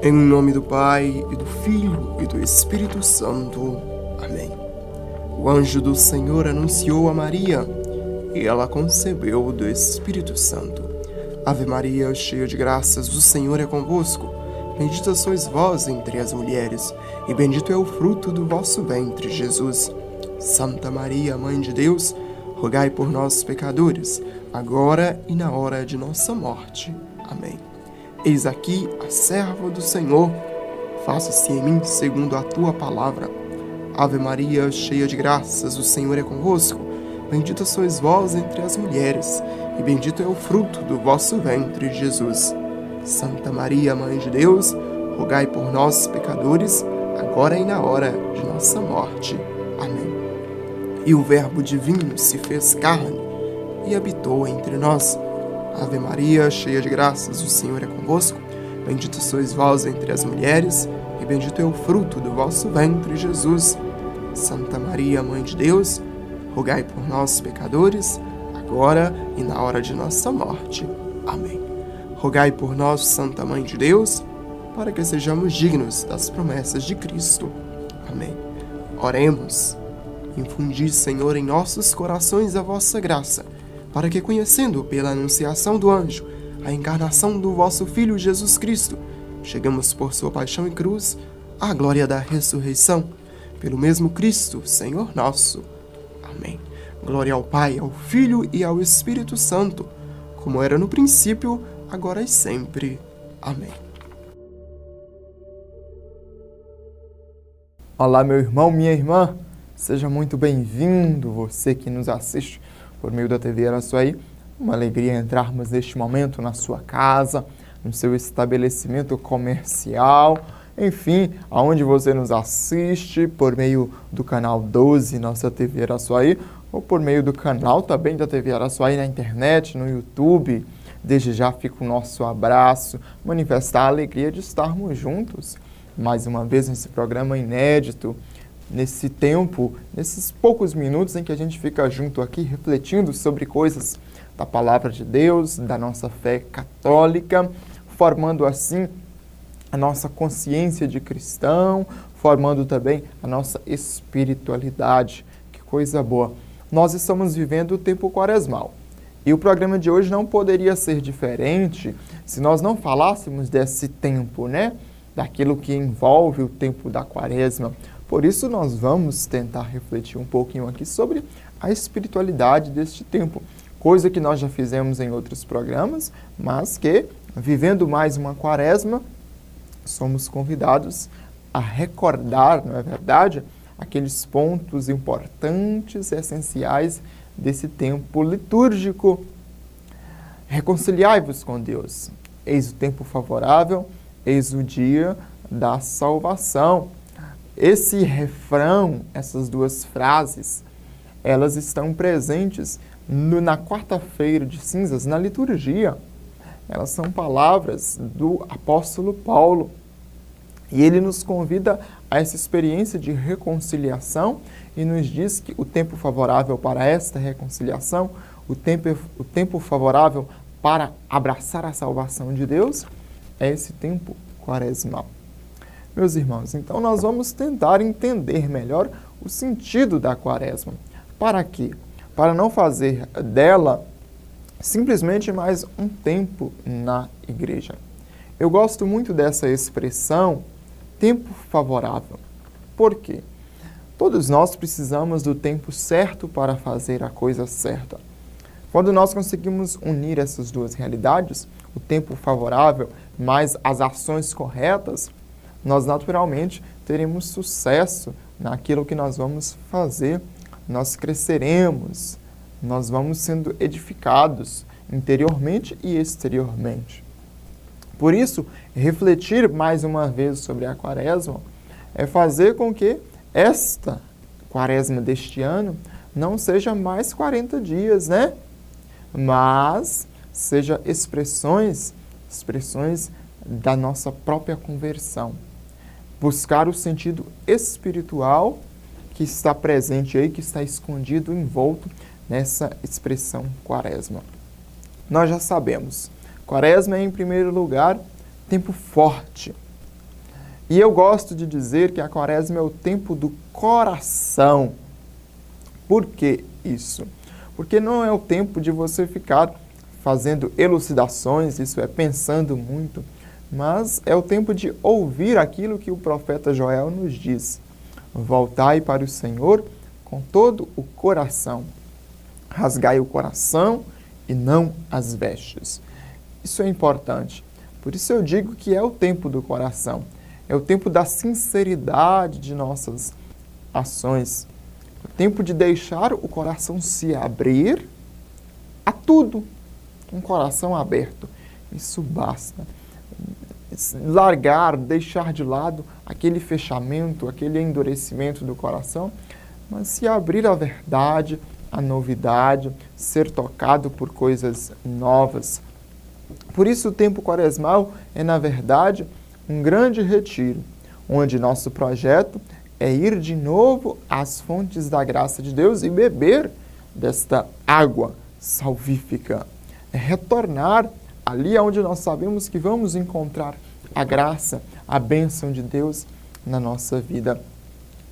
Em nome do Pai, e do Filho, e do Espírito Santo. Amém. O anjo do Senhor anunciou a Maria, e ela concebeu do Espírito Santo. Ave Maria, cheia de graças, o Senhor é convosco. Bendita sois vós entre as mulheres, e bendito é o fruto do vosso ventre, Jesus. Santa Maria, Mãe de Deus, rogai por nós, pecadores, agora e na hora de nossa morte. Amém. Eis aqui a serva do Senhor, faça-se em mim segundo a tua palavra. Ave Maria, cheia de graças, o Senhor é convosco. Bendita sois vós entre as mulheres, e bendito é o fruto do vosso ventre, Jesus. Santa Maria, Mãe de Deus, rogai por nós, pecadores, agora e na hora de nossa morte. Amém. E o Verbo divino se fez carne e habitou entre nós. Ave Maria, cheia de graças, o Senhor é convosco. Bendita sois vós entre as mulheres, e bendito é o fruto do vosso ventre, Jesus. Santa Maria, Mãe de Deus, rogai por nós, pecadores, agora e na hora de nossa morte. Amém. Rogai por nós, Santa Mãe de Deus, para que sejamos dignos das promessas de Cristo. Amém. Oremos. Infundi, Senhor, em nossos corações a vossa graça, para que, conhecendo pela anunciação do anjo a encarnação do vosso Filho Jesus Cristo, chegamos por sua paixão e cruz à glória da ressurreição, pelo mesmo Cristo, Senhor nosso. Amém. Glória ao Pai, ao Filho e ao Espírito Santo, como era no princípio, agora e sempre. Amém. Olá, meu irmão, minha irmã, seja muito bem-vindo, você que nos assiste por meio da TV Araçuaí. Uma alegria entrarmos neste momento na sua casa, no seu estabelecimento comercial, enfim, aonde você nos assiste, por meio do canal 12, nossa TV Araçuaí, ou por meio do canal também da TV Araçuaí na internet, no YouTube. Desde já fica o nosso abraço, manifestar a alegria de estarmos juntos mais uma vez nesse programa inédito, nesse tempo, nesses poucos minutos em que a gente fica junto aqui refletindo sobre coisas da palavra de Deus, da nossa fé católica, formando assim a nossa consciência de cristão, formando também a nossa espiritualidade. Que coisa boa! Nós estamos vivendo o tempo quaresmal. E o programa de hoje não poderia ser diferente se nós não falássemos desse tempo, né? Daquilo que envolve o tempo da quaresma. Por isso nós vamos tentar refletir um pouquinho aqui sobre a espiritualidade deste tempo, coisa que nós já fizemos em outros programas, mas que, vivendo mais uma quaresma, somos convidados a recordar, não é verdade, aqueles pontos importantes, essenciais desse tempo litúrgico. Reconciliai-vos com Deus. Eis o tempo favorável, eis o dia da salvação. Esse refrão, essas duas frases, elas estão presentes na quarta-feira de cinzas, na liturgia. Elas são palavras do apóstolo Paulo. E ele nos convida a essa experiência de reconciliação e nos diz que o tempo favorável para esta reconciliação, o tempo favorável para abraçar a salvação de Deus, é esse tempo quaresmal. Meus irmãos, então nós vamos tentar entender melhor o sentido da quaresma. Para quê? Para não fazer dela simplesmente mais um tempo na igreja. Eu gosto muito dessa expressão, tempo favorável. Por quê? Todos nós precisamos do tempo certo para fazer a coisa certa. Quando nós conseguimos unir essas duas realidades, o tempo favorável mais as ações corretas, nós naturalmente teremos sucesso naquilo que nós vamos fazer, nós cresceremos, nós vamos sendo edificados interiormente e exteriormente. Por isso, refletir mais uma vez sobre a quaresma é fazer com que esta quaresma deste ano não seja mais 40 dias, né? Mas seja expressões da nossa própria conversão. Buscar o sentido espiritual que está presente aí, que está escondido, envolto nessa expressão quaresma. Nós já sabemos, quaresma é, em primeiro lugar, tempo forte. E eu gosto de dizer que a Quaresma é o tempo do coração. Por que isso? Porque não é o tempo de você ficar fazendo elucidações, isso é, pensando muito, mas é o tempo de ouvir aquilo que o profeta Joel nos diz. Voltai para o Senhor com todo o coração. Rasgai o coração e não as vestes. Isso é importante. Por isso eu digo que é o tempo do coração. É o tempo da sinceridade de nossas ações. É o tempo de deixar o coração se abrir a tudo. Um coração aberto. Isso basta. Largar, deixar de lado aquele fechamento, aquele endurecimento do coração, mas se abrir à verdade, à novidade, ser tocado por coisas novas. Por isso o tempo quaresmal é, na verdade, um grande retiro, onde nosso projeto é ir de novo às fontes da graça de Deus e beber desta água salvífica. É retornar ali onde nós sabemos que vamos encontrar a graça, a bênção de Deus na nossa vida.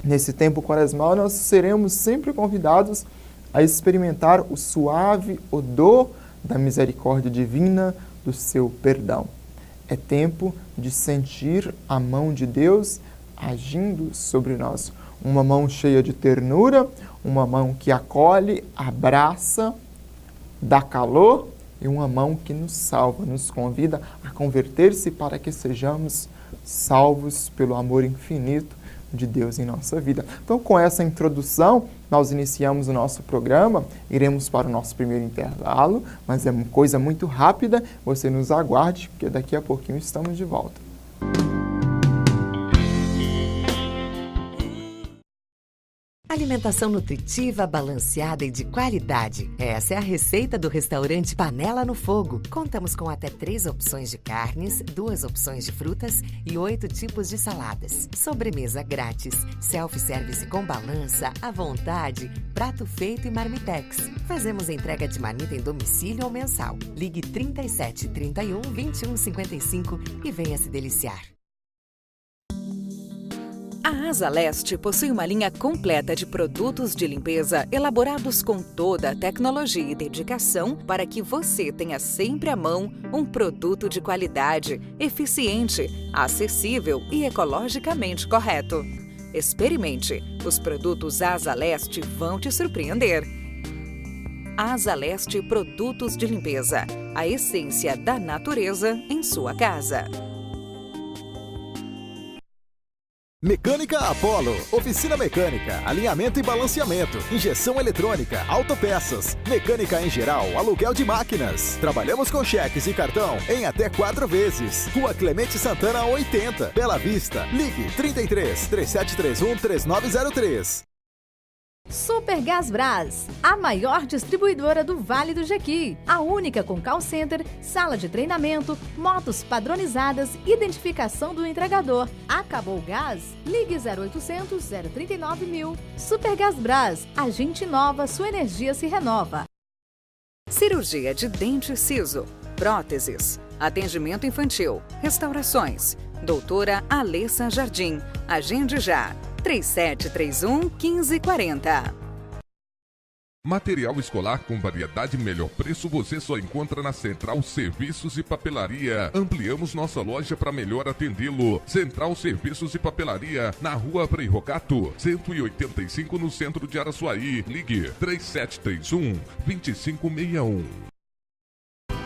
Nesse tempo quaresmal, nós seremos sempre convidados a experimentar o suave odor da misericórdia divina, do seu perdão. É tempo de sentir a mão de Deus agindo sobre nós. Uma mão cheia de ternura, uma mão que acolhe, abraça, dá calor, e uma mão que nos salva, nos convida a converter-se para que sejamos salvos pelo amor infinito de Deus em nossa vida. Então, com essa introdução, nós iniciamos o nosso programa, iremos para o nosso primeiro intervalo, mas é uma coisa muito rápida, você nos aguarde, porque daqui a pouquinho estamos de volta. Alimentação nutritiva, balanceada e de qualidade. Essa é a receita do restaurante Panela no Fogo. Contamos com até 3 opções de carnes, 2 opções de frutas e 8 tipos de saladas. Sobremesa grátis, self-service com balança, à vontade, prato feito e marmitex. Fazemos entrega de marmita em domicílio ou mensal. Ligue 37 31 21 55 e venha se deliciar. A Asa Leste possui uma linha completa de produtos de limpeza elaborados com toda a tecnologia e dedicação para que você tenha sempre à mão um produto de qualidade, eficiente, acessível e ecologicamente correto. Experimente. Os produtos Asa Leste vão te surpreender. Asa Leste Produtos de Limpeza. A essência da natureza em sua casa. Mecânica Apollo, oficina mecânica, alinhamento e balanceamento, injeção eletrônica, autopeças, mecânica em geral, aluguel de máquinas. Trabalhamos com cheques e cartão em até 4 vezes. Rua Clemente Santana 80, Bela Vista. Ligue 33 3731 3903. Supergasbras, a maior distribuidora do Vale do Jequi. A única com call center, sala de treinamento, motos padronizadas, identificação do entregador. Acabou o gás? Ligue 0800 039 1000. Supergasbras, a gente inova, sua energia se renova. Cirurgia de dente siso, próteses, atendimento infantil, restaurações. Doutora Alessa Jardim. Agende já. 3731 1540. Material escolar com variedade e melhor preço você só encontra na Central Serviços e Papelaria. Ampliamos nossa loja para melhor atendê-lo. Central Serviços e Papelaria, na Rua Frei Rocato, 185, no centro de Araçuaí. Ligue 3731 2561.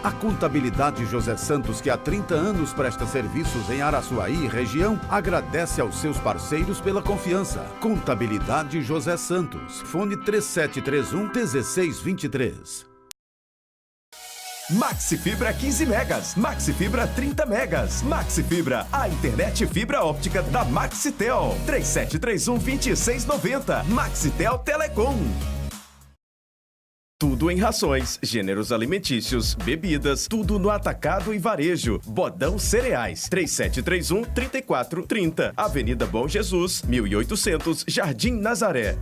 A Contabilidade José Santos, que há 30 anos presta serviços em Araçuaí e região, agradece aos seus parceiros pela confiança. Contabilidade José Santos. Fone 3731-1623. Maxi Fibra 15 megas, Maxi Fibra 30 megas, Maxi Fibra, a internet fibra óptica da Maxitel. 3731-2690, Maxitel Telecom. Tudo em rações, gêneros alimentícios, bebidas, tudo no atacado e varejo. Bodão Cereais, 3731-3430, Avenida Bom Jesus, 1800, Jardim Nazaré.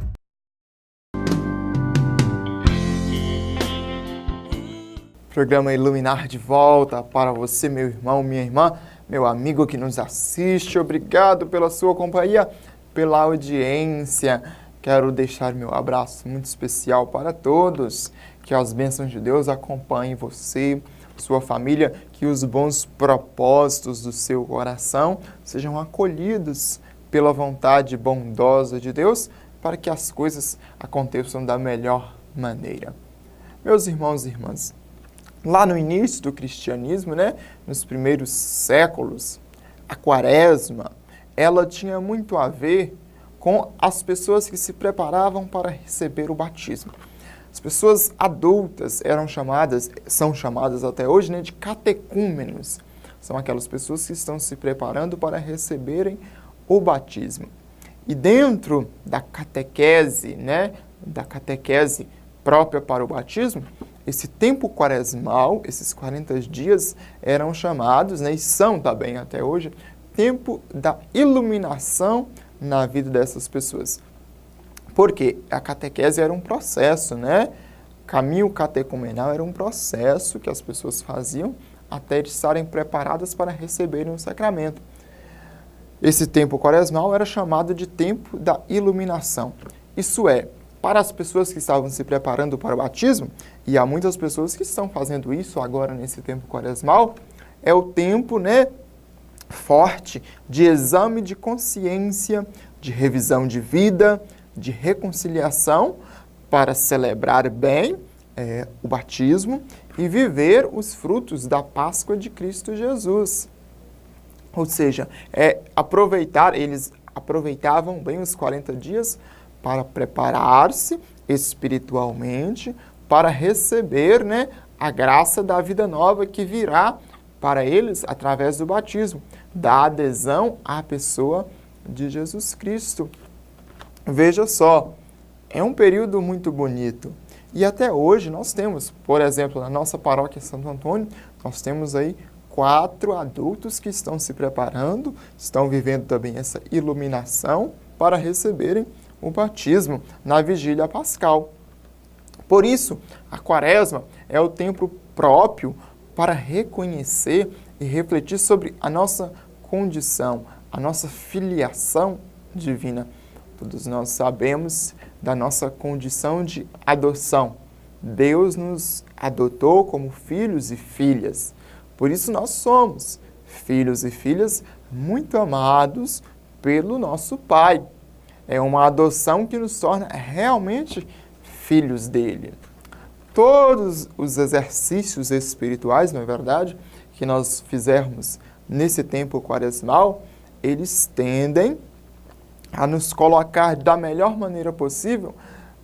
Programa Iluminar de volta para você, meu irmão, minha irmã. meu amigo que nos assiste, obrigado pela sua companhia, pela audiência. Quero deixar meu abraço muito especial para todos, que as bênçãos de Deus acompanhem você, sua família, que os bons propósitos do seu coração sejam acolhidos pela vontade bondosa de Deus, para que as coisas aconteçam da melhor maneira. Meus irmãos e irmãs, lá no início do cristianismo, nos primeiros séculos, a quaresma, ela tinha muito a ver com as pessoas que se preparavam para receber o batismo. As pessoas adultas são chamadas até hoje de catecúmenos. São aquelas pessoas que estão se preparando para receberem o batismo. E dentro da catequese, da catequese própria para o batismo, esse tempo quaresmal, esses 40 dias, eram chamados, e são também até hoje, tempo da iluminação na vida dessas pessoas. Porque a catequese era um processo, Caminho catecumenal era um processo que as pessoas faziam até estarem preparadas para receberem o sacramento. Esse tempo quaresmal era chamado de tempo da iluminação. Isso é, para as pessoas que estavam se preparando para o batismo, e há muitas pessoas que estão fazendo isso agora nesse tempo quaresmal, é o tempo, forte de exame de consciência, de revisão de vida, de reconciliação, para celebrar bem o batismo e viver os frutos da Páscoa de Cristo Jesus. Ou seja, eles aproveitavam bem os 40 dias para preparar-se espiritualmente, para receber a graça da vida nova que virá para eles através do batismo, da adesão à pessoa de Jesus Cristo. Veja só, é um período muito bonito. E até hoje nós temos, por exemplo, na nossa paróquia Santo Antônio, nós temos aí 4 adultos que estão se preparando, estão vivendo também essa iluminação para receberem o batismo na vigília pascal. Por isso, a quaresma é o tempo próprio para reconhecer e refletir sobre a nossa condição, a nossa filiação divina. Todos nós sabemos da nossa condição de adoção. Deus nos adotou como filhos e filhas. Por isso nós somos filhos e filhas muito amados pelo nosso Pai. É uma adoção que nos torna realmente filhos dele. Todos os exercícios espirituais, não é verdade, que nós fizermos nesse tempo quaresmal, eles tendem a nos colocar da melhor maneira possível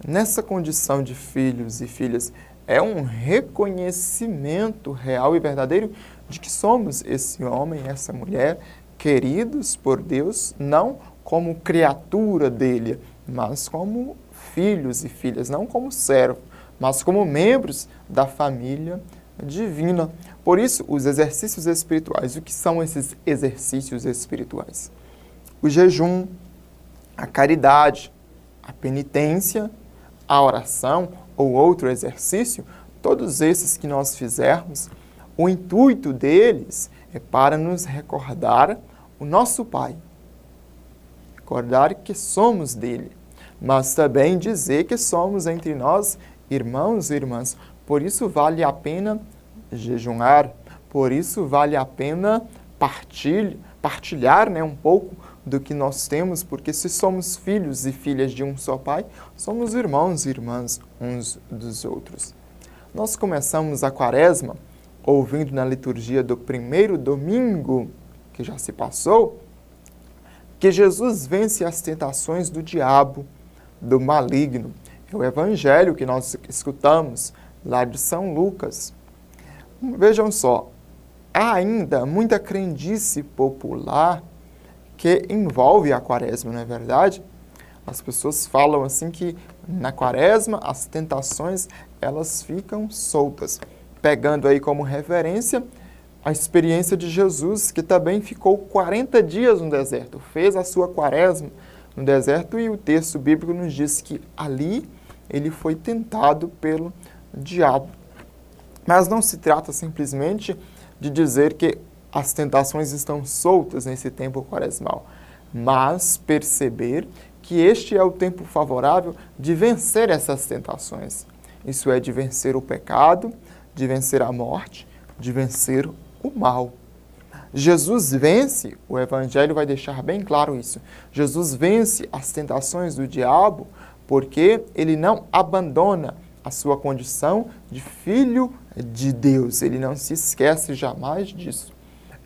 nessa condição de filhos e filhas. É um reconhecimento real e verdadeiro de que somos esse homem e essa mulher queridos por Deus, não como criatura dele, mas como filhos e filhas, não como servos, mas como membros da família divina. Por isso, os exercícios espirituais. O que são esses exercícios espirituais? O jejum, a caridade, a penitência, a oração ou outro exercício, todos esses que nós fizermos, o intuito deles é para nos recordar o nosso Pai. Recordar que somos dele, mas também dizer que somos entre nós irmãos e irmãs. Por isso vale a pena jejuar, por isso vale a pena partilhar um pouco do que nós temos, porque se somos filhos e filhas de um só Pai, somos irmãos e irmãs uns dos outros. Nós começamos a quaresma ouvindo na liturgia do primeiro domingo, que já se passou, que Jesus vence as tentações do diabo, do maligno. É o evangelho que nós escutamos lá de São Lucas. Vejam só, há ainda muita crendice popular que envolve a quaresma, não é verdade? As pessoas falam assim que na quaresma as tentações elas ficam soltas, pegando aí como referência a experiência de Jesus, que também ficou 40 dias no deserto, fez a sua quaresma no deserto, e o texto bíblico nos diz que ali ele foi tentado pelo diabo. Mas não se trata simplesmente de dizer que as tentações estão soltas nesse tempo quaresmal, mas perceber que este é o tempo favorável de vencer essas tentações. Isso é, de vencer o pecado, de vencer a morte, de vencer o mal. Jesus vence, o Evangelho vai deixar bem claro isso. Jesus vence as tentações do diabo porque ele não abandona a sua condição de filho de Deus. Ele não se esquece jamais disso.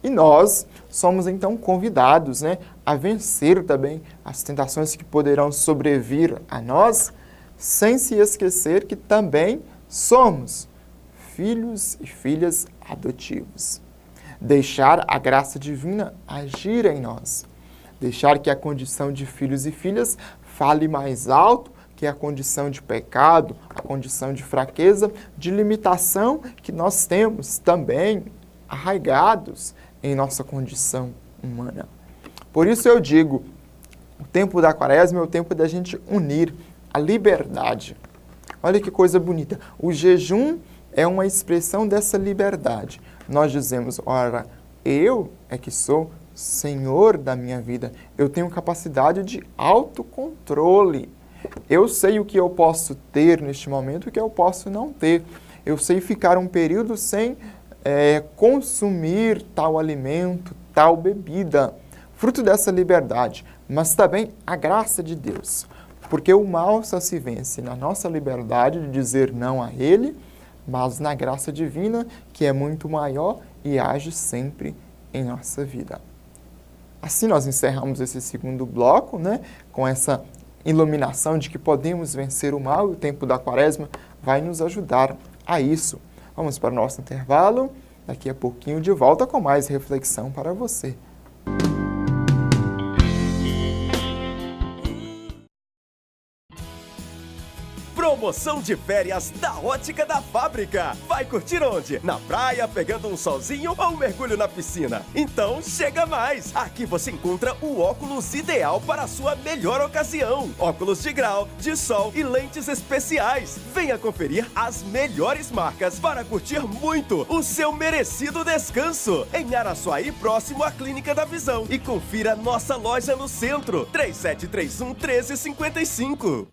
E nós somos então convidados, a vencer também as tentações que poderão sobrevir a nós, sem se esquecer que também somos filhos e filhas adotivos. Deixar a graça divina agir em nós. Deixar que a condição de filhos e filhas fale mais alto que a condição de pecado, a condição de fraqueza, de limitação que nós temos também arraigados em nossa condição humana. Por isso eu digo, o tempo da Quaresma é o tempo da gente unir a liberdade. Olha que coisa bonita. O jejum é uma expressão dessa liberdade. Nós dizemos, ora, eu é que sou Senhor da minha vida. Eu tenho capacidade de autocontrole. Eu sei o que eu posso ter neste momento e o que eu posso não ter. Eu sei ficar um período sem consumir tal alimento, tal bebida. Fruto dessa liberdade, mas também a graça de Deus. Porque o mal só se vence na nossa liberdade de dizer não a ele, mas na graça divina, que é muito maior e age sempre em nossa vida. Assim nós encerramos esse segundo bloco, com essa iluminação de que podemos vencer o mal, e o tempo da Quaresma vai nos ajudar a isso. Vamos para o nosso intervalo, daqui a pouquinho de volta com mais reflexão para você. Promoção de férias da Ótica da Fábrica. Vai curtir onde? Na praia, pegando um solzinho ou um mergulho na piscina? Então chega mais! Aqui você encontra o óculos ideal para a sua melhor ocasião. Óculos de grau, de sol e lentes especiais. Venha conferir as melhores marcas para curtir muito o seu merecido descanso. Em Araçuaí, próximo à Clínica da Visão. E confira nossa loja no centro. 3731-1355.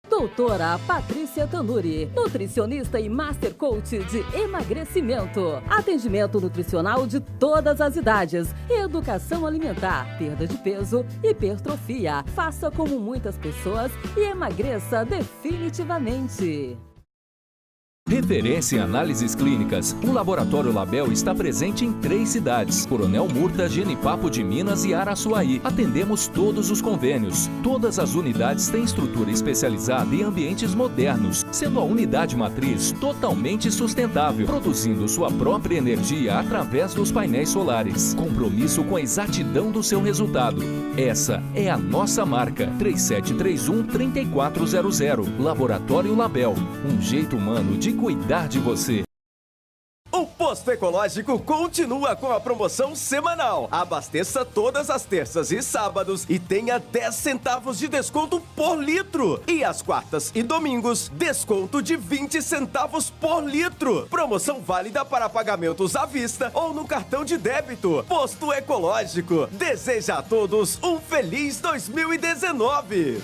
Doutora Patrícia Tanuri, nutricionista e Master Coach de emagrecimento. Atendimento nutricional de todas as idades. Educação alimentar, perda de peso, hipertrofia. Faça como muitas pessoas e emagreça definitivamente. Referência em análises clínicas, o Laboratório Label está presente em 3 cidades: Coronel Murta, Genipapo de Minas e Araçuaí. Atendemos todos os convênios. Todas as unidades têm estrutura especializada e ambientes modernos, sendo a unidade matriz totalmente sustentável, produzindo sua própria energia através dos painéis solares. Compromisso com a exatidão do seu resultado. Essa é a nossa marca. 3731-3400. Laboratório Label. Um jeito humano de cuidar de você. O Posto Ecológico continua com a promoção semanal. Abasteça todas as terças e sábados e tenha 10 centavos de desconto por litro. E às quartas e domingos, desconto de 20 centavos por litro. Promoção válida para pagamentos à vista ou no cartão de débito. Posto Ecológico deseja a todos um feliz 2019.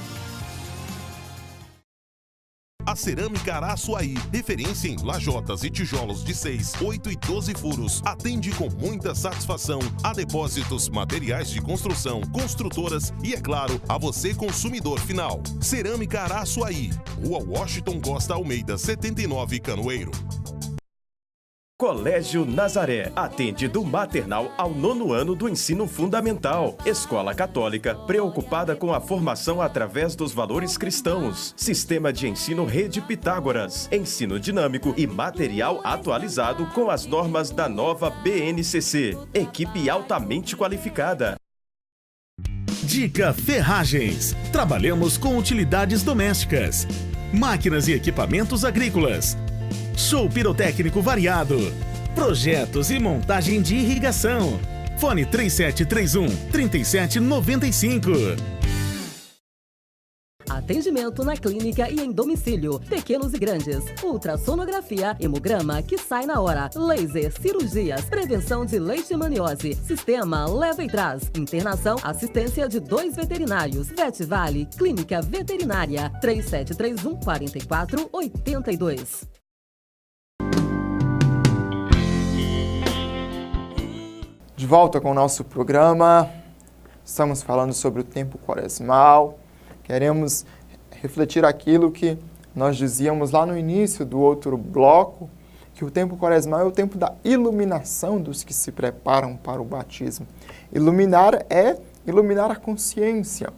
A Cerâmica Araçuaí, referência em lajotas e tijolos de 6, 8 e 12 furos, atende com muita satisfação a depósitos, materiais de construção, construtoras e, é claro, a você consumidor final. Cerâmica Araçuaí, Rua Washington Costa Almeida, 79, Canoeiro. Colégio Nazaré atende do maternal ao 9º ano do ensino fundamental. Escola católica preocupada com a formação através dos valores cristãos. Sistema de ensino Rede Pitágoras. Ensino dinâmico e material atualizado com as normas da nova BNCC. Equipe altamente qualificada. Dica Ferragens. Trabalhamos com utilidades domésticas, máquinas e equipamentos agrícolas. Show pirotécnico variado. Projetos e montagem de irrigação. Fone 3731-3795. Atendimento na clínica e em domicílio. Pequenos e grandes. Ultrassonografia, hemograma que sai na hora. Laser, cirurgias, prevenção de leishmaniose. Sistema leva e traz. Internação, assistência de 2 veterinários. Vetvale, Clínica Veterinária. 3731-4482. De volta com o nosso programa, estamos falando sobre o tempo quaresmal, queremos refletir aquilo que nós dizíamos lá no início do outro bloco, que o tempo quaresmal é o tempo da iluminação dos que se preparam para o batismo. Iluminar é iluminar a consciência,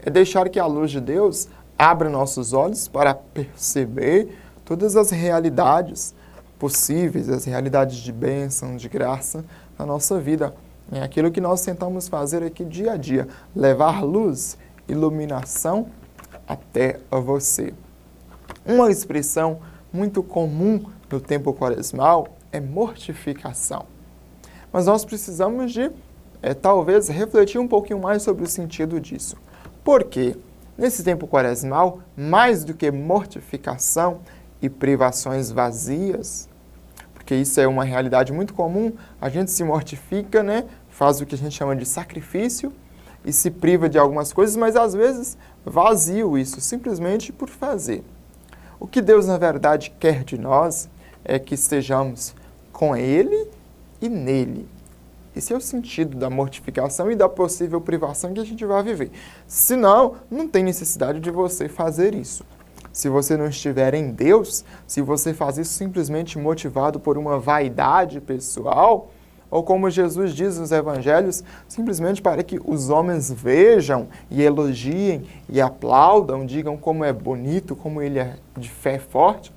é deixar que a luz de Deus abra nossos olhos para perceber todas as realidades possíveis, as realidades de bênção, de graça na nossa vida. É aquilo que nós tentamos fazer aqui dia a dia, levar luz, iluminação até a você. Uma expressão muito comum no tempo quaresmal é mortificação. Mas nós precisamos de, talvez, refletir um pouquinho mais sobre o sentido disso. Por quê? Nesse tempo quaresmal, mais do que mortificação e privações vazias, porque isso é uma realidade muito comum, a gente se mortifica, né? Faz o que a gente chama de sacrifício e se priva de algumas coisas, mas às vezes vazio isso, simplesmente por fazer. O que Deus, na verdade, quer de nós é que estejamos com Ele e nele. Esse é o sentido da mortificação e da possível privação que a gente vai viver. Senão, não tem necessidade de você fazer isso. Se você não estiver em Deus, se você faz isso simplesmente motivado por uma vaidade pessoal, ou como Jesus diz nos evangelhos, simplesmente para que os homens vejam e elogiem e aplaudam, digam como é bonito, como ele é de fé forte,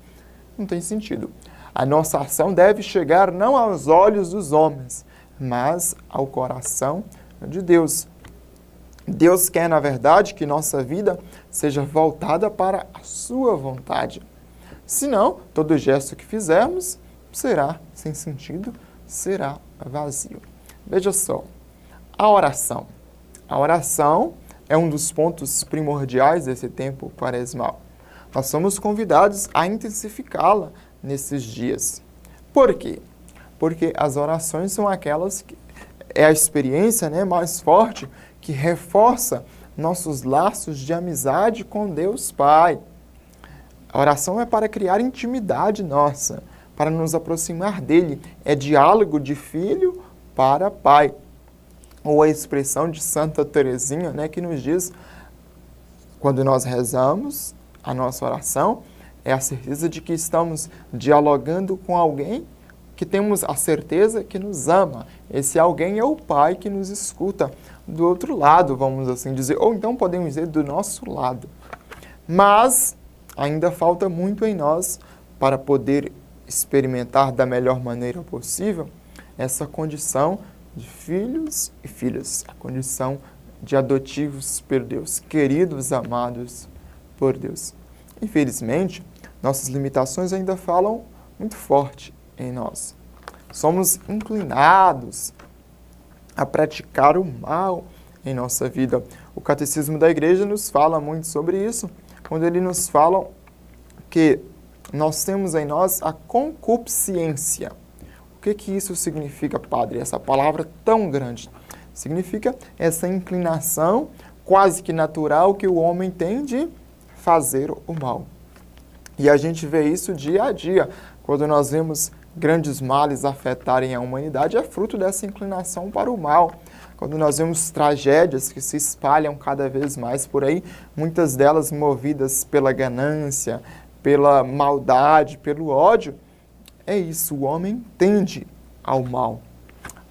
não tem sentido. A nossa ação deve chegar não aos olhos dos homens, mas ao coração de Deus. Deus quer, na verdade, que nossa vida seja voltada para a sua vontade. Senão, todo gesto que fizermos será sem sentido, será vazio. Veja só, a oração. A oração é um dos pontos primordiais desse tempo quaresmal. Nós somos convidados a intensificá-la nesses dias. Por quê? Porque as orações são aquelas que é a experiência, né, mais forte que reforça nossos laços de amizade com Deus Pai. A oração é para criar intimidade nossa, para nos aproximar dele. É diálogo de filho para pai. Ou a expressão de Santa Teresinha, né, que nos diz, quando nós rezamos a nossa oração, é a certeza de que estamos dialogando com alguém que temos a certeza que nos ama. Esse alguém é o Pai que nos escuta do outro lado, vamos assim dizer, ou então podemos dizer do nosso lado. Mas ainda falta muito em nós para poder experimentar da melhor maneira possível essa condição de filhos e filhas, a condição de adotivos por Deus, queridos, amados por Deus. Infelizmente, nossas limitações ainda falam muito forte em nós. Somos inclinados a praticar o mal em nossa vida. O Catecismo da Igreja nos fala muito sobre isso, quando ele nos fala que nós temos em nós a concupiscência. O que isso significa, padre? Essa palavra tão grande. Significa essa inclinação quase que natural que o homem tem de fazer o mal. E a gente vê isso dia a dia. Quando nós vemos grandes males afetarem a humanidade, é fruto dessa inclinação para o mal. Quando nós vemos tragédias que se espalham cada vez mais por aí, muitas delas movidas pela ganância, pela maldade, pelo ódio, é isso, o homem tende ao mal.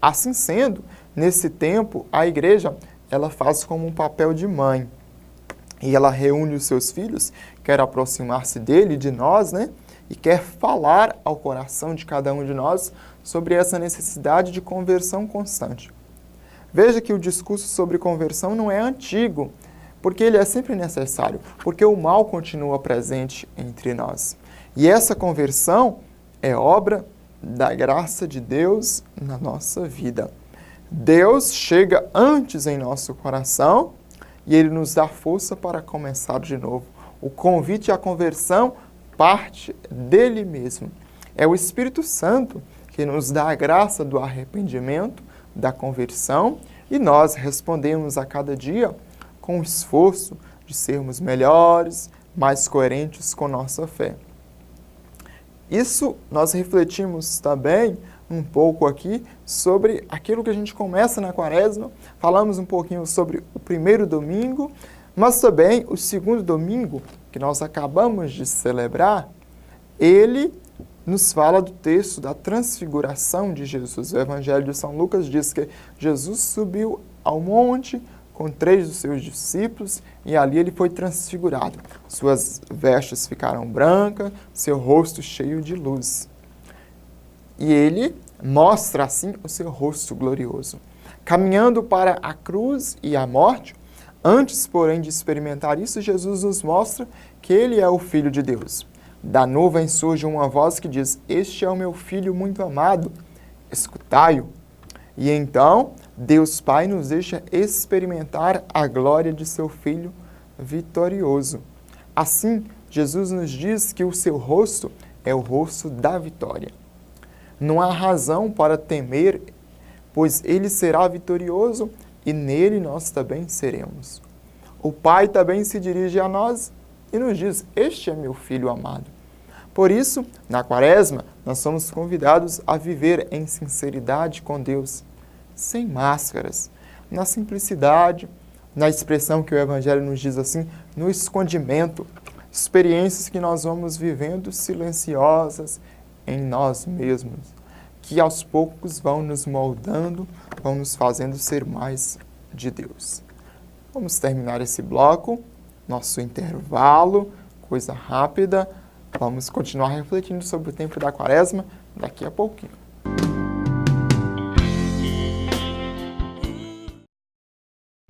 Assim sendo, nesse tempo, a igreja, ela faz como um papel de mãe. E ela reúne os seus filhos, quer aproximar-se dele, de nós, né? E quer falar ao coração de cada um de nós sobre essa necessidade de conversão constante. Veja que o discurso sobre conversão não é antigo, porque ele é sempre necessário, porque o mal continua presente entre nós. E essa conversão é obra da graça de Deus na nossa vida. Deus chega antes em nosso coração e Ele nos dá força para começar de novo. O convite à conversão parte dele mesmo. É o Espírito Santo que nos dá a graça do arrependimento, da conversão, e nós respondemos a cada dia com o esforço de sermos melhores, mais coerentes com nossa fé. Isso nós refletimos também um pouco aqui sobre aquilo que a gente começa na Quaresma. Falamos um pouquinho sobre o primeiro domingo, mas também o segundo domingo, que nós acabamos de celebrar, ele nos fala do texto da transfiguração de Jesus. O Evangelho de São Lucas diz que Jesus subiu ao monte com 3 dos seus discípulos e ali ele foi transfigurado. Suas vestes ficaram brancas, seu rosto cheio de luz. E ele mostra assim o seu rosto glorioso. Caminhando para a cruz e a morte, antes, porém, de experimentar isso, Jesus nos mostra que ele é o Filho de Deus. Da nuvem surge uma voz que diz: "Este é o meu Filho muito amado, escutai-o." E então, Deus Pai nos deixa experimentar a glória de seu Filho vitorioso. Assim, Jesus nos diz que o seu rosto é o rosto da vitória. Não há razão para temer, pois ele será vitorioso e nele nós também seremos. O Pai também se dirige a nós e nos diz: "Este é meu Filho amado." Por isso, na Quaresma, nós somos convidados a viver em sinceridade com Deus, sem máscaras, na simplicidade, na expressão que o Evangelho nos diz assim, no escondimento, experiências que nós vamos vivendo silenciosas em nós mesmos, que aos poucos vão nos moldando, vão nos fazendo ser mais de Deus. Vamos terminar esse bloco, nosso intervalo, coisa rápida. Vamos continuar refletindo sobre o tempo da Quaresma daqui a pouquinho.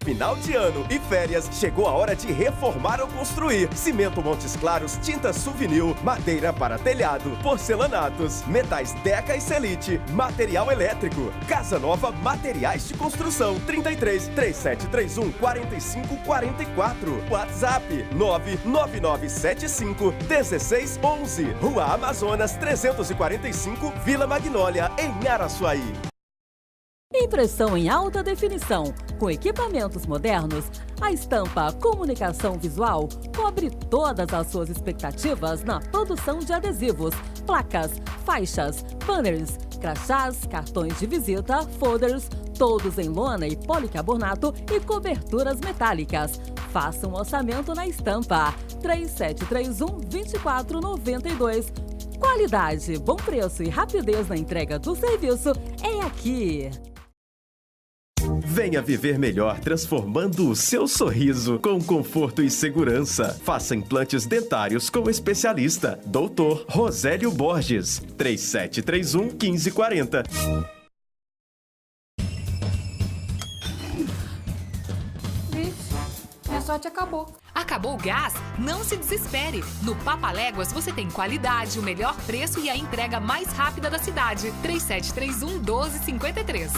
Final de ano e férias, chegou a hora de reformar ou construir. Cimento Montes Claros, tinta Suvinil, madeira para telhado, porcelanatos, metais Deca e Celite, material elétrico. Casa Nova Materiais de Construção, 33 3731 4544. WhatsApp 99975 1611. Rua Amazonas 345, Vila Magnólia, em Araçuaí. Impressão em alta definição. Com equipamentos modernos, a Estampa Comunicação Visual cobre todas as suas expectativas na produção de adesivos, placas, faixas, banners, crachás, cartões de visita, folders, todos em lona e policarbonato e coberturas metálicas. Faça um orçamento na Estampa. 3731-2492. Qualidade, bom preço e rapidez na entrega do serviço é aqui. Venha viver melhor transformando o seu sorriso com conforto e segurança. Faça implantes dentários com o especialista, Dr. Rosélio Borges, 3731-1540. Minha sorte acabou. Acabou o gás? Não se desespere! No Papaléguas você tem qualidade, o melhor preço e a entrega mais rápida da cidade. 3731-1253.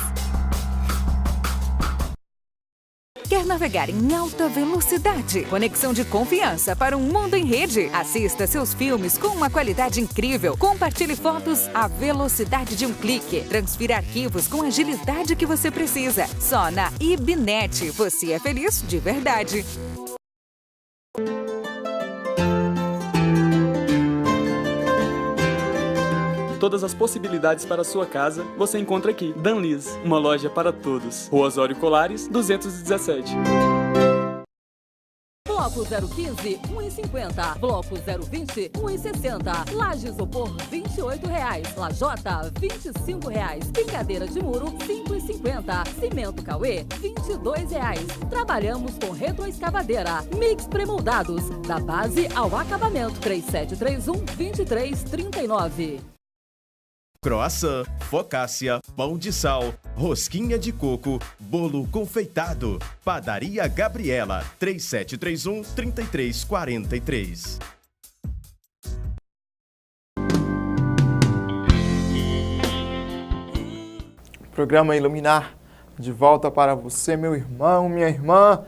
Quer navegar em alta velocidade? Conexão de confiança para um mundo em rede. Assista seus filmes com uma qualidade incrível. Compartilhe fotos à velocidade de um clique. Transfira arquivos com a agilidade que você precisa. Só na Ibnet. Você é feliz de verdade. Todas as possibilidades para a sua casa você encontra aqui. Danlis, uma loja para todos. Rua Osório Colares, 217. Bloco 015, 1,50. Bloco 020, 1,60. Laje Isopor, R$28. Lajota, R$25. Picadeira de muro, R$5,50. Cimento Cauê, R$22. Trabalhamos com retroescavadeira. Mix premoldados, da base ao acabamento. 3731-2339. Croissant, focaccia, pão de sal, rosquinha de coco, bolo confeitado. Padaria Gabriela, 3731-3343. Programa Iluminar, de volta para você, meu irmão, minha irmã.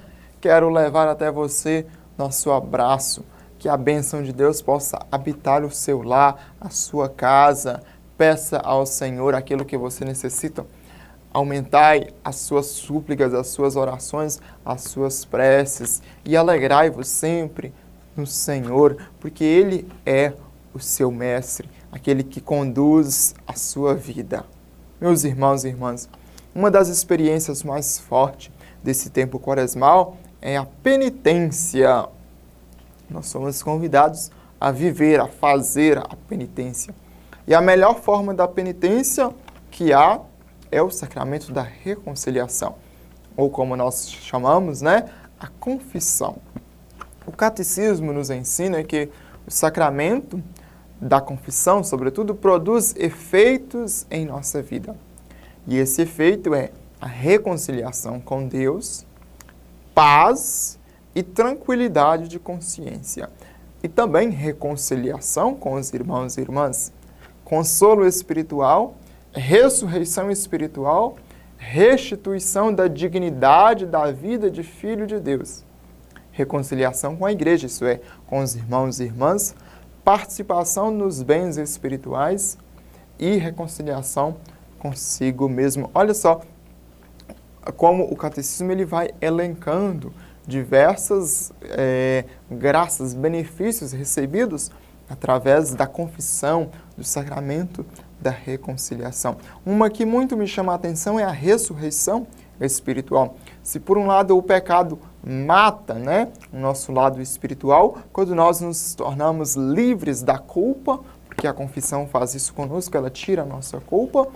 quero levar até você nosso abraço. Que a bênção de Deus possa habitar o seu lar, a sua casa. Peça ao Senhor aquilo que você necessita. Aumentai as suas súplicas, as suas orações, as suas preces. E alegrai-vos sempre no Senhor, porque Ele é o seu mestre, aquele que conduz a sua vida. Meus irmãos e irmãs, uma das experiências mais fortes desse tempo quaresmal é a penitência. Nós somos convidados a viver, a fazer a penitência. E a melhor forma da penitência que há é o sacramento da reconciliação, ou como nós chamamos, a confissão. O catecismo nos ensina que o sacramento da confissão, sobretudo, produz efeitos em nossa vida. E esse efeito é a reconciliação com Deus, paz e tranquilidade de consciência. E também reconciliação com os irmãos e irmãs, consolo espiritual, ressurreição espiritual, restituição da dignidade da vida de filho de Deus. Reconciliação com a igreja, isso é, com os irmãos e irmãs, participação nos bens espirituais e reconciliação consigo mesmo. Olha só como o catecismo ele vai elencando diversas graças, benefícios recebidos através da confissão, do sacramento da reconciliação. Uma que muito me chama a atenção é a ressurreição espiritual. Se por um lado o pecado mata, o nosso lado espiritual, quando nós nos tornamos livres da culpa, porque a confissão faz isso conosco, ela tira a nossa culpa,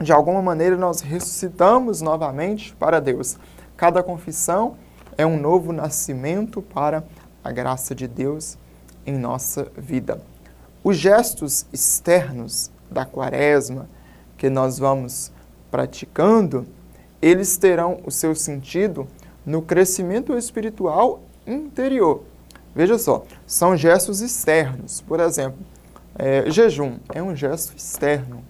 de alguma maneira nós ressuscitamos novamente para Deus. Cada confissão é um novo nascimento para a graça de Deus em nossa vida. Os gestos externos da quaresma que nós vamos praticando, eles terão o seu sentido no crescimento espiritual interior. Veja só, são gestos externos. Por exemplo, jejum é um gesto externo.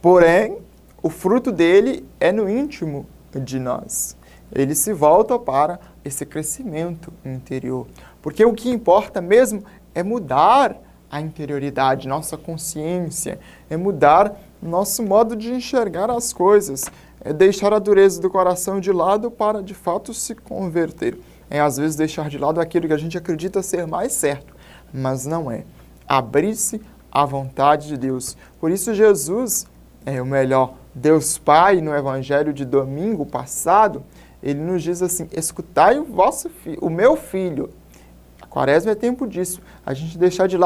Porém, o fruto dele é no íntimo de nós. Ele se volta para esse crescimento interior. Porque o que importa mesmo é mudar a interioridade, nossa consciência, é mudar nosso modo de enxergar as coisas, é deixar a dureza do coração de lado para, de fato, se converter. É, às vezes, deixar de lado aquilo que a gente acredita ser mais certo, mas não é. Abrir-se à vontade de Deus. Por isso, Jesus, o melhor, Deus Pai, no Evangelho de domingo passado, ele nos diz assim, escutai o meu filho. A quaresma é tempo disso. A gente deixar de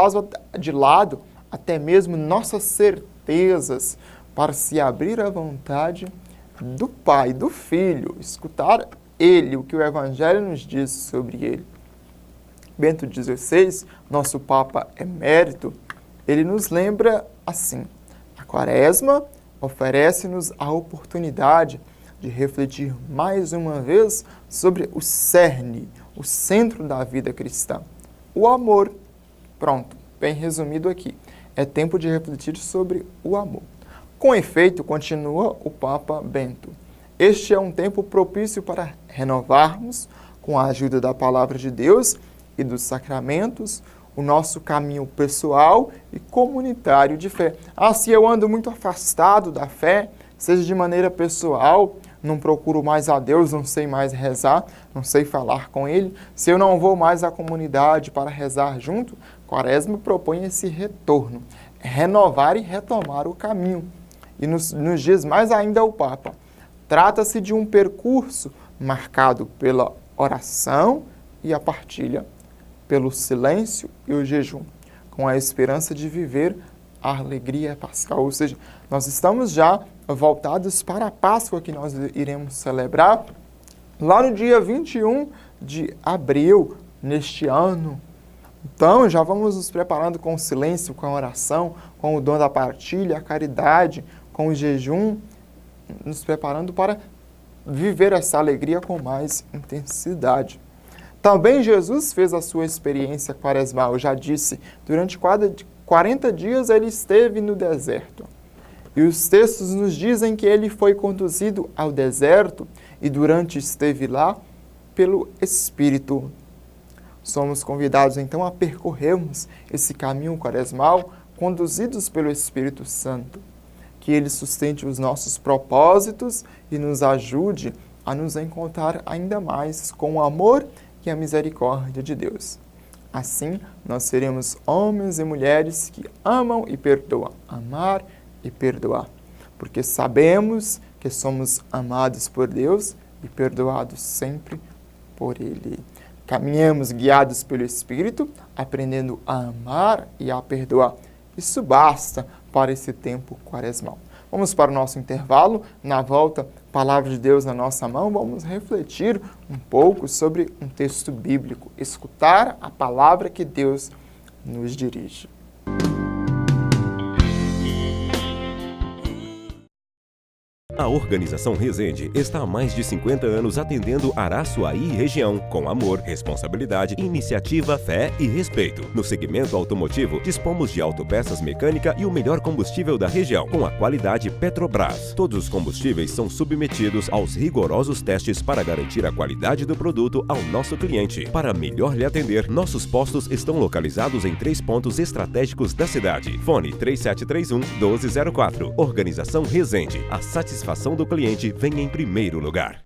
lado até mesmo nossas certezas para se abrir à vontade do Pai, do Filho, escutar ele, o que o Evangelho nos diz sobre ele. Bento XVI, nosso Papa Emérito, ele nos lembra assim, a quaresma oferece-nos a oportunidade de refletir mais uma vez sobre o cerne, o centro da vida cristã, o amor. Pronto, bem resumido aqui. É tempo de refletir sobre o amor. Com efeito, continua o Papa Bento, este é um tempo propício para renovarmos, com a ajuda da Palavra de Deus e dos sacramentos, o nosso caminho pessoal e comunitário de fé. Se eu ando muito afastado da fé, seja de maneira pessoal, não procuro mais a Deus, não sei mais rezar, não sei falar com Ele, se eu não vou mais à comunidade para rezar junto, Quaresma propõe esse retorno, renovar e retomar o caminho. E nos diz mais ainda o Papa, trata-se de um percurso marcado pela oração e a partilha, pelo silêncio e o jejum, com a esperança de viver a alegria pascal. Ou seja, nós estamos já voltados para a Páscoa que nós iremos celebrar lá no dia 21 de abril, neste ano. Então, já vamos nos preparando com o silêncio, com a oração, com o dom da partilha, a caridade, com o jejum, nos preparando para viver essa alegria com mais intensidade. Também Jesus fez a sua experiência quaresmal, eu já disse, durante 40 dias ele esteve no deserto. E os textos nos dizem que ele foi conduzido ao deserto e durante esteve lá pelo Espírito. Somos convidados então a percorrermos esse caminho quaresmal conduzidos pelo Espírito Santo. Que Ele sustente os nossos propósitos e nos ajude a nos encontrar ainda mais com o amor e a misericórdia de Deus. Assim, nós seremos homens e mulheres que amam e perdoam, amar e perdoar, porque sabemos que somos amados por Deus e perdoados sempre por Ele. Caminhamos guiados pelo Espírito, aprendendo a amar e a perdoar. Isso basta para esse tempo quaresmal. Vamos para o nosso intervalo. Na volta, Palavra de Deus na nossa mão, vamos refletir um pouco sobre um texto bíblico, escutar a palavra que Deus nos dirige. A Organização Resende está há mais de 50 anos atendendo Araçuaí e região, com amor, responsabilidade, iniciativa, fé e respeito. No segmento automotivo, dispomos de autopeças mecânica e o melhor combustível da região, com a qualidade Petrobras. Todos os combustíveis são submetidos aos rigorosos testes para garantir a qualidade do produto ao nosso cliente. Para melhor lhe atender, nossos postos estão localizados em 3 pontos estratégicos da cidade. Fone 3731-1204. Organização Resende. A satisfação do cliente vem em primeiro lugar.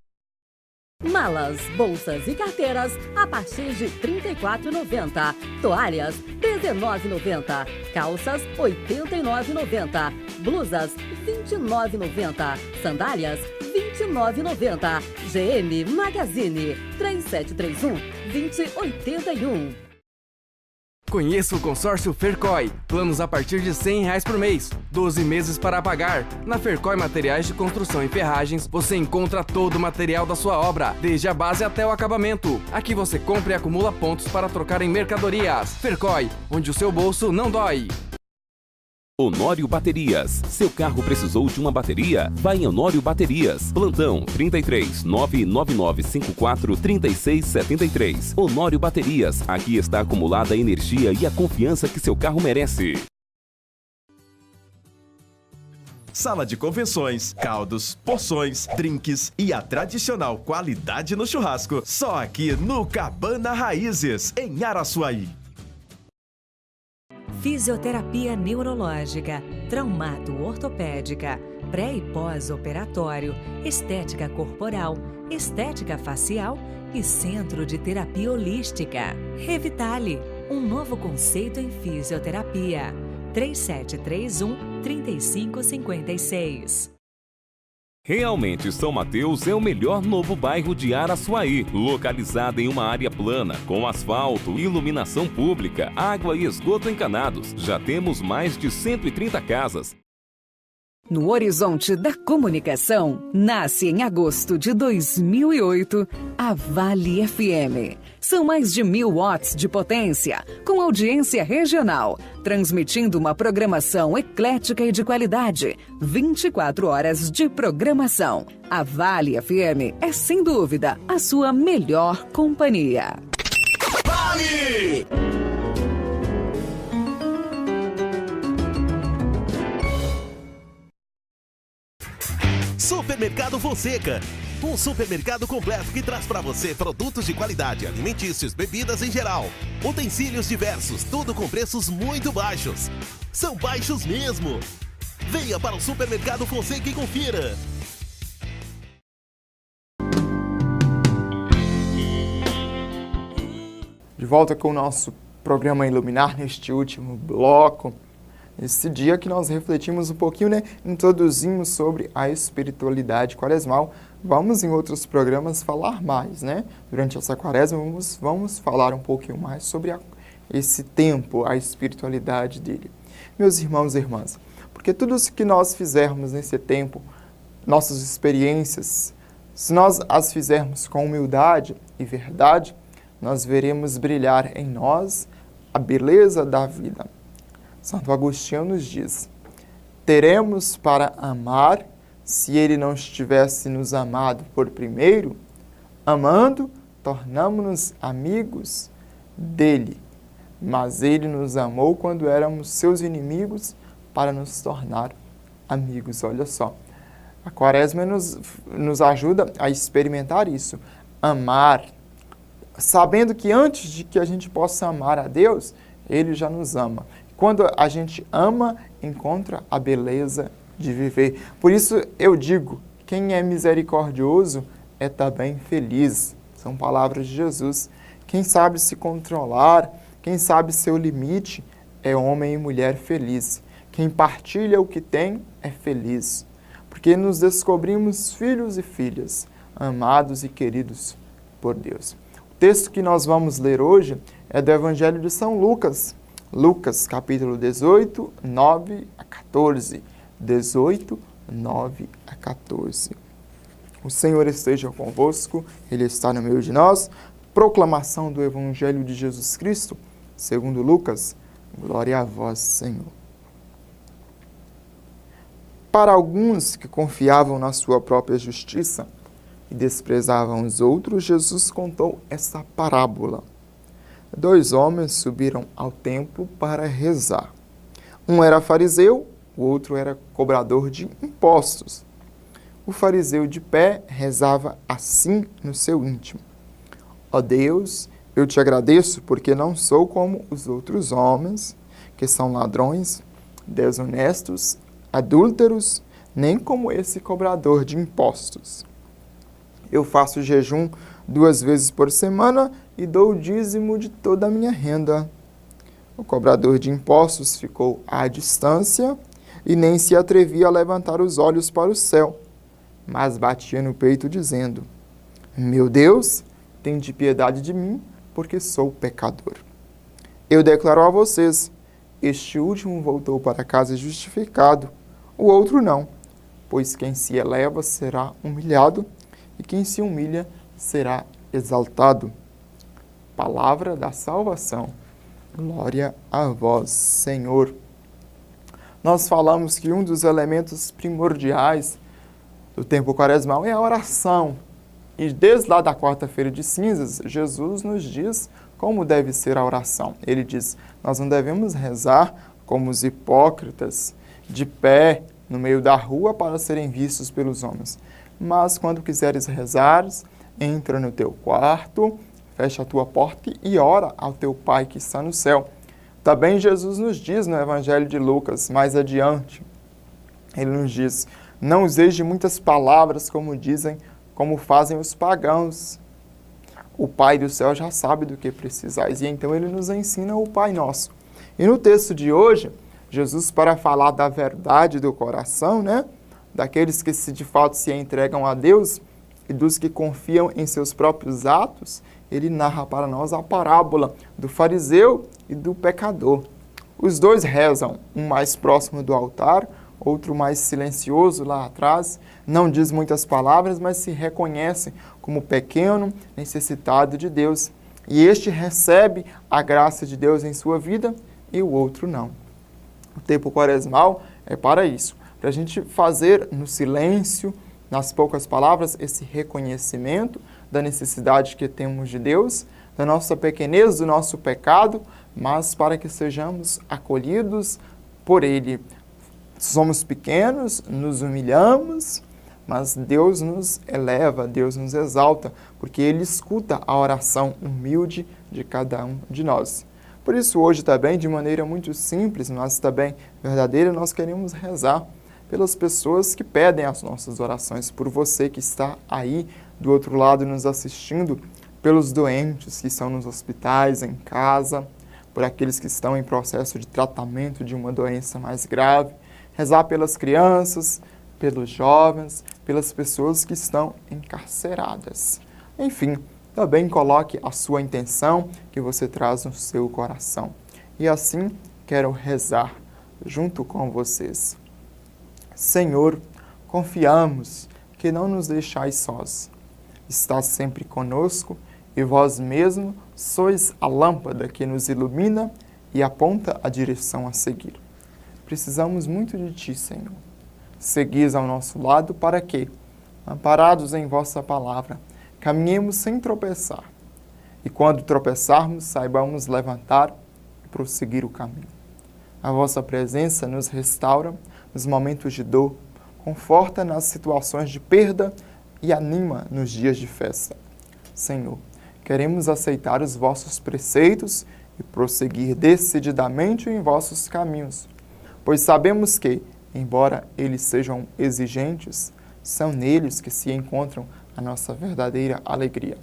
Malas, bolsas e carteiras a partir de R$ 34,90. Toalhas, R$ 19,90. Calças, R$ 89,90. Blusas, R$ 29,90. Sandálias, R$ 29,90. GM Magazine, 3731-2081. Conheça o consórcio Fercoy. Planos a partir de R$ 100 por mês. 12 meses para pagar. Na Fercoy Materiais de Construção e Ferragens, você encontra todo o material da sua obra, desde a base até o acabamento. Aqui você compra e acumula pontos para trocar em mercadorias. Fercoy, onde o seu bolso não dói. Honório Baterias. Seu carro precisou de uma bateria? Vai em Honório Baterias. Plantão 33 999 54 36 73. Honório Baterias. Aqui está acumulada a energia e a confiança que seu carro merece. Sala de convenções, caldos, porções, drinks e a tradicional qualidade no churrasco. Só aqui no Cabana Raízes, em Araçuaí. Fisioterapia neurológica, traumato-ortopédica, pré- e pós-operatório, estética corporal, estética facial e centro de terapia holística. Revitale, um novo conceito em fisioterapia. 3731-3556. Realmente, São Mateus é o melhor novo bairro de Araçuaí, localizado em uma área plana, com asfalto, iluminação pública, água e esgoto encanados. Já temos mais de 130 casas. No horizonte da comunicação, nasce em agosto de 2008 a Vale FM. São mais de 1.000 watts de potência, com audiência regional, transmitindo uma programação eclética e de qualidade. 24 horas de programação. A Vale FM é, sem dúvida, a sua melhor companhia. Vale! Supermercado Fonseca. Um supermercado completo que traz para você produtos de qualidade, alimentícios, bebidas em geral, utensílios diversos, tudo com preços muito baixos. São baixos mesmo. Venha para o Supermercado Fonseca e confira. De volta com o nosso programa Iluminar neste último bloco. Esse dia que nós refletimos um pouquinho, introduzimos sobre a espiritualidade quaresmal. Vamos em outros programas falar mais, Durante essa quaresma vamos falar um pouquinho mais sobre esse tempo, a espiritualidade dele. Meus irmãos e irmãs, porque tudo o que nós fizermos nesse tempo, nossas experiências, se nós as fizermos com humildade e verdade, nós veremos brilhar em nós a beleza da vida. Santo Agostinho nos diz: teremos para amar se ele não estivesse nos amado por primeiro? Amando, tornamo-nos amigos dele. Mas ele nos amou quando éramos seus inimigos para nos tornar amigos. Olha só, A Quaresma nos ajuda a experimentar isso, amar, sabendo que antes de que a gente possa amar a Deus, Ele já nos ama. Quando a gente ama, encontra a beleza de viver. Por isso eu digo, quem é misericordioso é também feliz. São palavras de Jesus. Quem sabe se controlar, quem sabe seu limite, é homem e mulher feliz. Quem partilha o que tem é feliz. Porque nos descobrimos filhos e filhas, amados e queridos por Deus. O texto que nós vamos ler hoje é do Evangelho de São Lucas. Lucas, capítulo 18, 9 a 14. 18, 9 a 14. O Senhor esteja convosco, Ele está no meio de nós. Proclamação do Evangelho de Jesus Cristo, segundo Lucas. Glória a vós, Senhor. Para alguns que confiavam na sua própria justiça e desprezavam os outros, Jesus contou esta parábola. 2 homens subiram ao templo para rezar. Um era fariseu, o outro era cobrador de impostos. O fariseu de pé rezava assim no seu íntimo: ó Deus, eu te agradeço porque não sou como os outros homens, que são ladrões, desonestos, adúlteros, nem como esse cobrador de impostos. Eu faço jejum 2 vezes por semana e dou o dízimo de toda a minha renda. O cobrador de impostos ficou à distância e nem se atrevia a levantar os olhos para o céu, mas batia no peito dizendo: meu Deus, tende piedade de mim, porque sou pecador. Eu declaro a vocês, este último voltou para casa justificado, o outro não, pois quem se eleva será humilhado e quem se humilha será exaltado. Palavra da salvação. Glória a vós, Senhor. Nós falamos que um dos elementos primordiais do tempo quaresmal é a oração. E desde lá da quarta-feira de cinzas, Jesus nos diz como deve ser a oração. Ele diz, nós não devemos rezar como os hipócritas, de pé no meio da rua para serem vistos pelos homens. Mas quando quiseres rezar, entra no teu quarto, fecha a tua porta e ora ao teu Pai que está no céu. Também Jesus nos diz no Evangelho de Lucas, mais adiante, ele nos diz, não useis de muitas palavras como fazem os pagãos. O Pai do céu já sabe do que precisais, e então ele nos ensina o Pai Nosso. E no texto de hoje, Jesus, para falar da verdade do coração, daqueles que de fato se entregam a Deus e dos que confiam em seus próprios atos, ele narra para nós a parábola do fariseu e do pecador. Os dois rezam, um mais próximo do altar, outro mais silencioso lá atrás, não diz muitas palavras, mas se reconhece como pequeno, necessitado de Deus. E este recebe a graça de Deus em sua vida e o outro não. O tempo quaresmal é para isso, para a gente fazer no silêncio, nas poucas palavras, esse reconhecimento da necessidade que temos de Deus, da nossa pequenez, do nosso pecado, mas para que sejamos acolhidos por Ele. Somos pequenos, nos humilhamos, mas Deus nos eleva, Deus nos exalta, porque Ele escuta a oração humilde de cada um de nós. Por isso, hoje também, de maneira muito simples, mas também verdadeira, nós queremos rezar pelas pessoas que pedem as nossas orações, por você que está aí do outro lado nos assistindo, pelos doentes que estão nos hospitais, em casa, por aqueles que estão em processo de tratamento de uma doença mais grave, rezar pelas crianças, pelos jovens, pelas pessoas que estão encarceradas. Enfim, também coloque a sua intenção que você traz no seu coração. E assim, quero rezar junto com vocês. Senhor, confiamos que não nos deixais sós. Estás sempre conosco e vós mesmo sois a lâmpada que nos ilumina e aponta a direção a seguir. Precisamos muito de Ti, Senhor. Seguis ao nosso lado para que, amparados em vossa palavra, caminhemos sem tropeçar. E quando tropeçarmos, saibamos levantar e prosseguir o caminho. A vossa presença nos restaura nos momentos de dor, conforta nas situações de perda e anima nos dias de festa. Senhor, queremos aceitar os vossos preceitos e prosseguir decididamente em vossos caminhos, pois sabemos que, embora eles sejam exigentes, são neles que se encontram a nossa verdadeira alegria.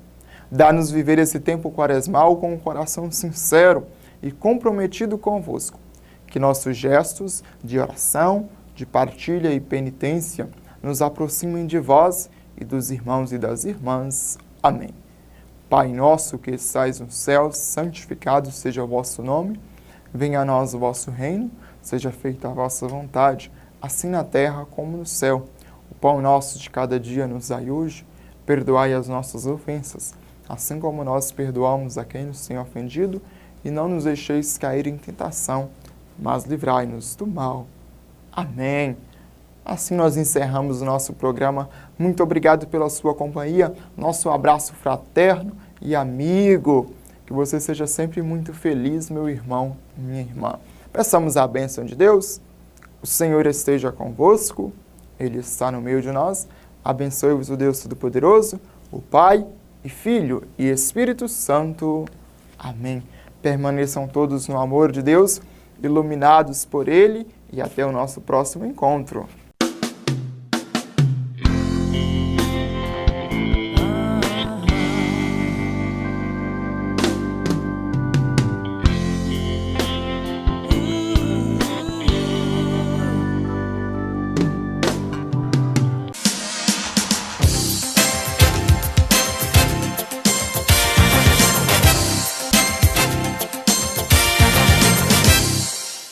Dá-nos viver esse tempo quaresmal com um coração sincero e comprometido convosco, que nossos gestos de oração, de partilha e penitência nos aproximem de vós e dos irmãos e das irmãs. Amém. Pai nosso que estais nos céus, santificado seja o vosso nome. Venha a nós o vosso reino, seja feita a vossa vontade, assim na terra como no céu. O pão nosso de cada dia nos dai hoje. Perdoai as nossas ofensas, assim como nós perdoamos a quem nos tem ofendido, e não nos deixeis cair em tentação, mas livrai-nos do mal. Amém. Assim nós encerramos o nosso programa. Muito obrigado pela sua companhia, nosso abraço fraterno e amigo. Que você seja sempre muito feliz, meu irmão, minha irmã. Peçamos a bênção de Deus. O Senhor esteja convosco, Ele está no meio de nós. Abençoe-vos o Deus Todo-Poderoso, o Pai, e Filho e Espírito Santo. Amém. Permaneçam todos no amor de Deus, iluminados por Ele, e até o nosso próximo encontro.